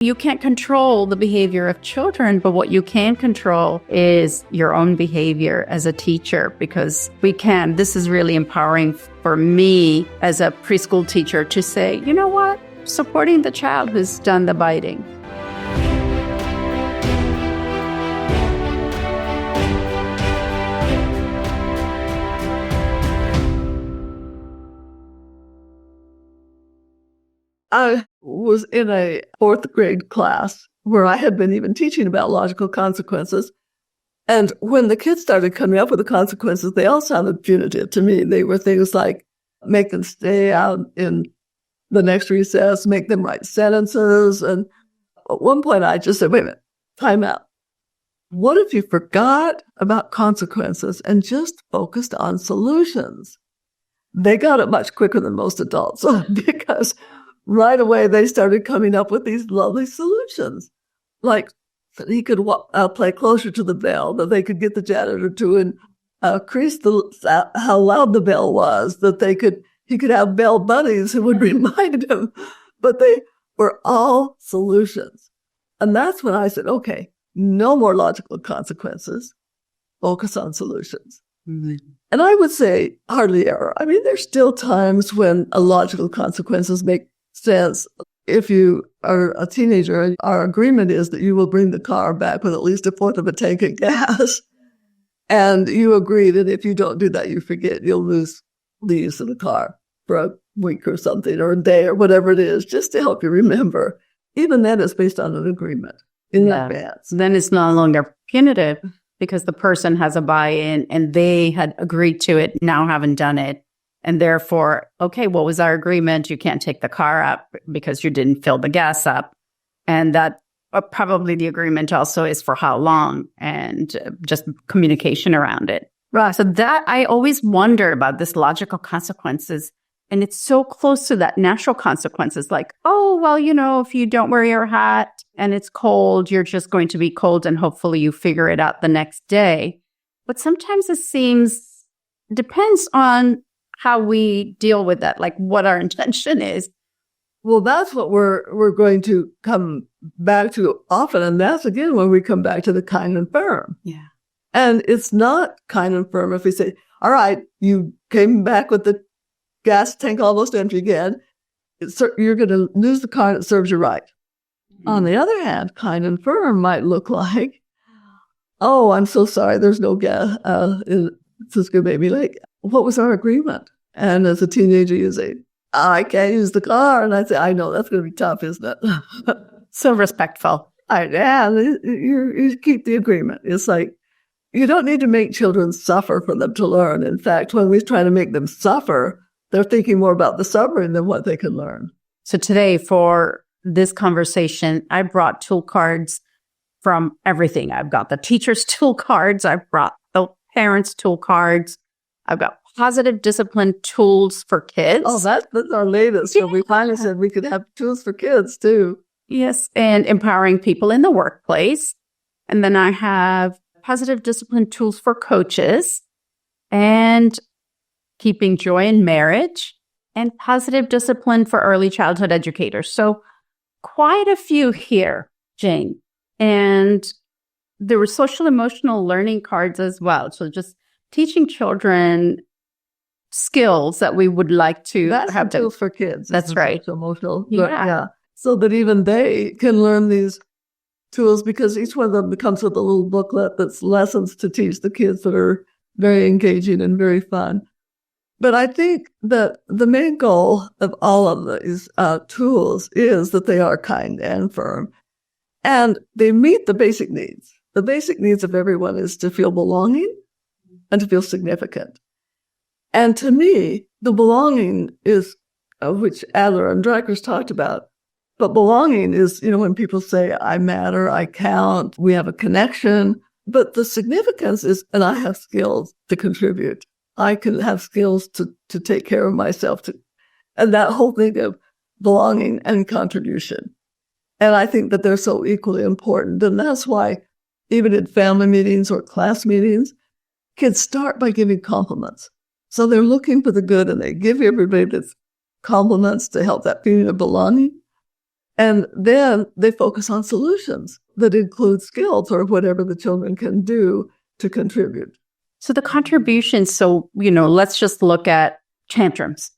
You can't control the behavior of children, but what you can control is your own behavior as a teacher, because we can. This is really empowering for me as a preschool teacher to say, you know what? Supporting the child who's done the biting. I was in a fourth grade class where I had been even teaching about logical consequences. And when the kids started coming up with the consequences, they all sounded punitive to me. They were things like make them stay out in the next recess, make them write sentences. And at one point I just said, wait a minute, time out. What if you forgot about consequences and just focused on solutions? They got it much quicker than most adults because right away, they started coming up with these lovely solutions, like that he could play closer to the bell, that they could get the janitor to increase how loud the bell was, that he could have bell buddies who would remind him. But they were all solutions. And that's when I said, okay, no more logical consequences. Focus on solutions. Mm-hmm. And I would say hardly ever. I mean, there's still times when logical consequences make sense. If you are a teenager, our agreement is that you will bring the car back with at least a fourth of a tank of gas. And you agree that if you don't do that, you forget, you'll lose the use of the car for a week or something, or a day, or whatever it is, just to help you remember. Even then, it's based on an agreement in advance. Then it's no longer punitive because the person has a buy-in and they had agreed to it, now haven't done it. And therefore, okay, what was our agreement? You can't take the car up because you didn't fill the gas up. And that probably the agreement also is for how long, and just communication around it. Right. So that I always wonder about this logical consequences. And it's so close to that natural consequences, like, oh, well, if you don't wear your hat and it's cold, you're just going to be cold and hopefully you figure it out the next day. But sometimes it depends on how we deal with that, like what our intention is. Well, that's what we're going to come back to often. And that's, again, when we come back to the kind and firm. Yeah. And it's not kind and firm if we say, all right, you came back with the gas tank almost empty again. You're going to lose the car and it serves you right. Mm-hmm. On the other hand, kind and firm might look like, oh, I'm so sorry, there's no gas in Cisco Baby Lake. What was our agreement? And as a teenager, you say, I can't use the car. And I say, I know, that's going to be tough, isn't it? So respectful. You keep the agreement. It's like, you don't need to make children suffer for them to learn. In fact, when we try to make them suffer, they're thinking more about the suffering than what they can learn. So today, for this conversation, I brought tool cards from everything. I've got the teacher's tool cards. I've brought the parents' tool cards. I've got positive discipline tools for kids. Oh, that's our latest. Yeah. So we finally said we could have tools for kids too. Yes, and empowering people in the workplace. And then I have positive discipline tools for coaches, and keeping joy in marriage, and positive discipline for early childhood educators. So quite a few here, Jane. And there were social emotional learning cards as well. So just teaching children skills that we would like to have tools for kids. That's right. Emotional. Yeah. So that even they can learn these tools, because each one of them comes with a little booklet that's lessons to teach the kids that are very engaging and very fun. But I think that the main goal of all of these tools is that they are kind and firm. And they meet the basic needs. The basic needs of everyone is to feel belonging and to feel significant. And to me, the belonging is, which Adler and Dreikers talked about, but belonging is, when people say, I matter, I count, we have a connection. But the significance is, and I have skills to contribute. I can have skills to take care of myself, and that whole thing of belonging and contribution. And I think that they're so equally important. And that's why even in family meetings or class meetings, kids start by giving compliments. So they're looking for the good, and they give everybody the compliments to help that feeling of belonging. And then they focus on solutions that include skills or whatever the children can do to contribute. So the contributions, let's just look at tantrums.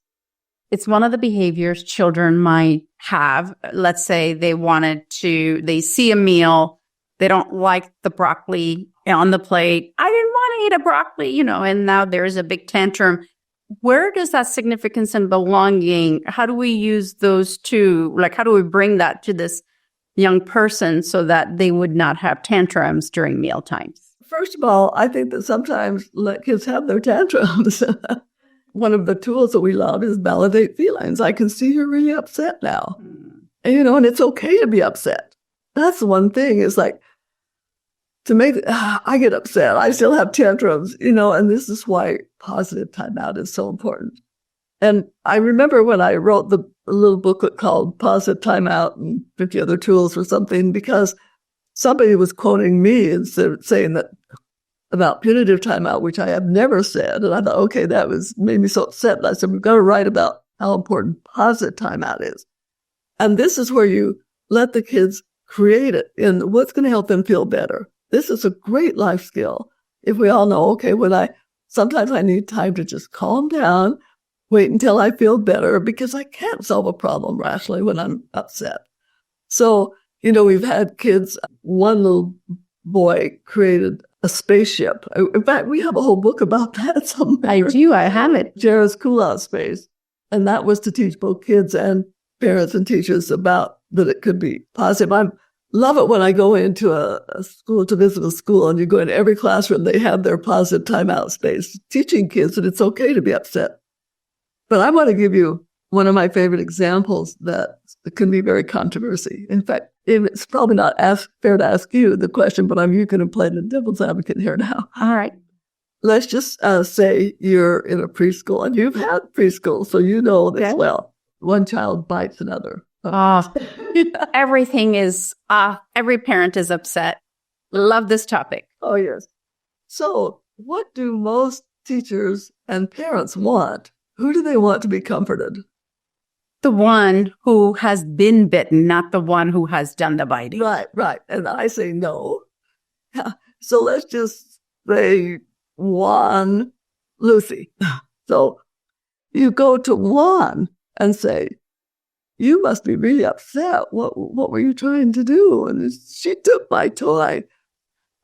It's one of the behaviors children might have. Let's say they see a meal, they don't like the broccoli on the plate. I didn't want to eat a broccoli, and now there's a big tantrum. Where does that significance and belonging, how do we use those two? Like, how do we bring that to this young person so that they would not have tantrums during meal times? First of all, I think that sometimes let kids have their tantrums. One of the tools that we love is validate feelings. I can see you're really upset now. And it's okay to be upset. That's the one thing is like, to make, I get upset. I still have tantrums, and this is why positive timeout is so important. And I remember when I wrote the little booklet called Positive Timeout and 50 Other Tools or something, because somebody was quoting me instead of saying that about punitive timeout, which I have never said. And I thought, okay, made me so upset. And I said, we've got to write about how important positive timeout is. And this is where you let the kids create it in what's going to help them feel better. This is a great life skill. If we all know, okay, sometimes I need time to just calm down, wait until I feel better, because I can't solve a problem rationally when I'm upset. So, we've had kids, one little boy created a spaceship. In fact, we have a whole book about that somewhere. I do, I have it. Jared's cool-out space. And that was to teach both kids and parents and teachers about that it could be positive. I love it when I go into a school to visit a school and you go into every classroom, they have their positive timeout space, teaching kids that it's okay to be upset. But I want to give you one of my favorite examples that can be very controversial. In fact, it's probably not fair to ask you the question, but I'm going to play the devil's advocate here now. All right. Let's just say you're in a preschool and you've had preschool, so you know this well. One child bites another. Everything is, every parent is upset. Love this topic. Oh, yes. So what do most teachers and parents want? Who do they want to be comforted? The one who has been bitten, not the one who has done the biting. Right. And I say no. So let's just say Juan, Lucy. So you go to Juan and say, you must be really upset. What were you trying to do? And she took my toy.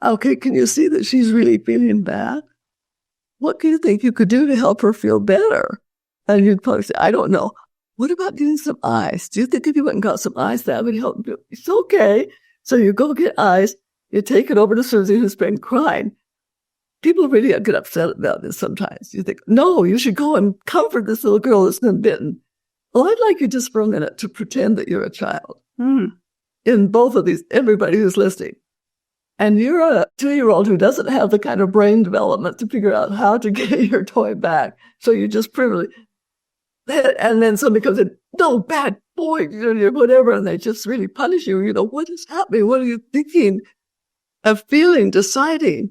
Okay, can you see that she's really feeling bad? What do you think you could do to help her feel better? And you'd probably say, I don't know. What about getting some ice? Do you think if you went and got some ice, that would help you? It's okay. So you go get ice. You take it over to Susie, who's been crying. People really get upset about this sometimes. You think, no, you should go and comfort this little girl that's been bitten. Well, I'd like you just for a minute to pretend that you're a child. In both of these, everybody who's listening. And you're a 2-year-old who doesn't have the kind of brain development to figure out how to get your toy back. So you just privilege. And then somebody comes in, no, bad boy, whatever, and they just really punish you. What is happening? What are you thinking? Of feeling, deciding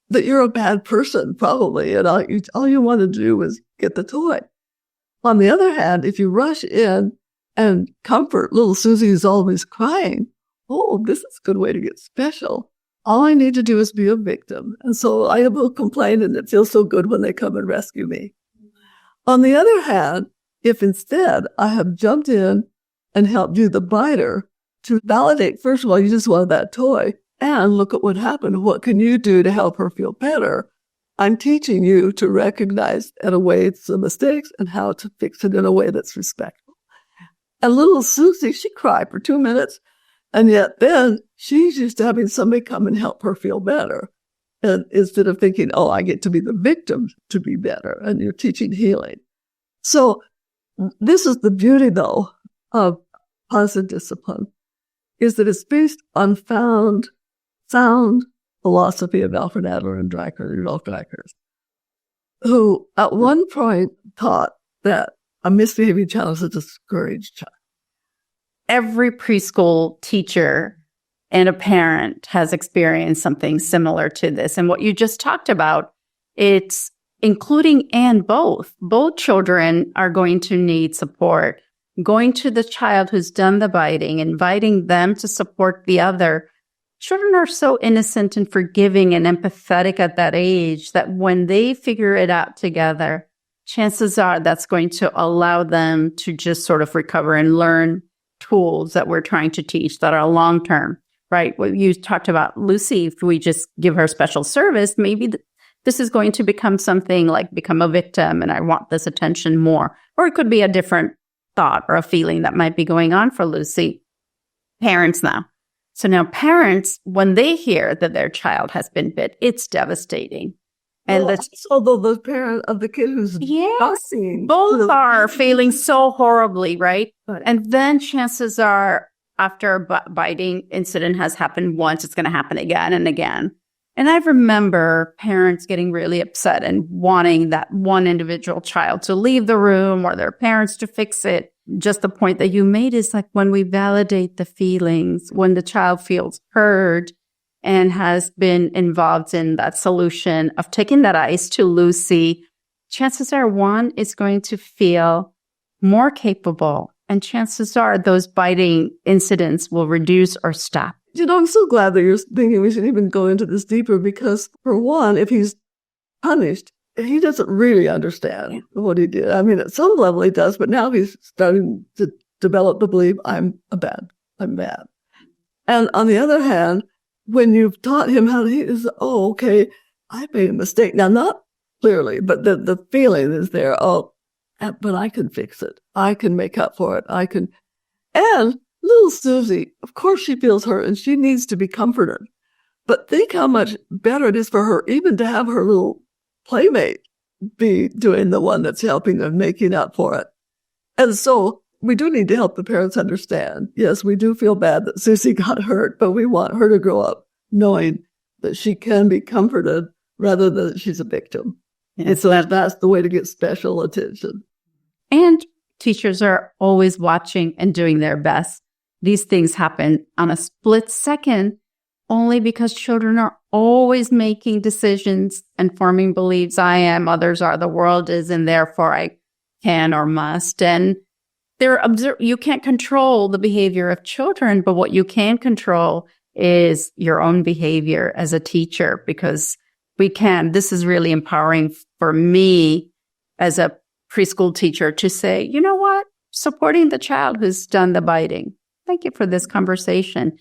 that you're a bad person, probably, and all you want to do is get the toy. On the other hand, if you rush in and comfort little Susie who's always crying, this is a good way to get special. All I need to do is be a victim. And so I will complain, and it feels so good when they come and rescue me. On the other hand, if instead I have jumped in and helped you, the biter, to validate, first of all, you just wanted that toy, and look at what happened. What can you do to help her feel better? I'm teaching you to recognize in a way some mistakes and how to fix it in a way that's respectful. And little Susie, she cried for 2 minutes, and yet then she's used to having somebody come and help her feel better. And instead of thinking, I get to be the victim to be better, and you're teaching healing. So this is the beauty, though, of positive discipline, is that it's based on sound philosophy of Alfred Adler and Rudolf Dreikers, who at one point taught that a misbehaving child is a discouraged child. Every preschool teacher and a parent has experienced something similar to this. And what you just talked about, it's including and both. Both children are going to need support going to the child who's done the biting, inviting them to support the other. Children are so innocent and forgiving and empathetic at that age that when they figure it out together, chances are that's going to allow them to just sort of recover and learn tools that we're trying to teach that are long-term, right? What you talked about, Lucy, if we just give her special service, maybe this is going to become something like become a victim and I want this attention more. Or it could be a different thought or a feeling that might be going on for Lucy. Parents now. So now parents, when they hear that their child has been bit, it's devastating. And although the parent of the kid who's talking, both are feeling so horribly, right? And then chances are after a biting incident has happened once, it's going to happen again and again. And I remember parents getting really upset and wanting that one individual child to leave the room or their parents to fix it. Just the point that you made is like when we validate the feelings, when the child feels heard and has been involved in that solution of taking that ice to Lucy, chances are one is going to feel more capable. And chances are those biting incidents will reduce or stop. I'm so glad that you're thinking we should even go into this deeper because, for one, if he's punished, he doesn't really understand what he did. I mean, at some level he does, but now he's starting to develop the belief, I'm bad. And on the other hand, when you've taught him how he is, okay, I made a mistake. Now, not clearly, but the feeling is there, but I can fix it. I can make up for it. And little Susie, of course she feels hurt and she needs to be comforted. But think how much better it is for her even to have her little playmate be doing the one that's helping and making up for it. And so we do need to help the parents understand. Yes, we do feel bad that Susie got hurt, but we want her to grow up knowing that she can be comforted rather than that she's a victim. Yes. And so that's the way to get special attention. And teachers are always watching and doing their best. These things happen on a split second only because children are always making decisions and forming beliefs. I am, others are, the world is, and therefore I can or must. And you can't control the behavior of children, but what you can control is your own behavior as a teacher, because we can. This is really empowering for me as a preschool teacher to say, you know what? Supporting the child who's done the biting. Thank you for this conversation.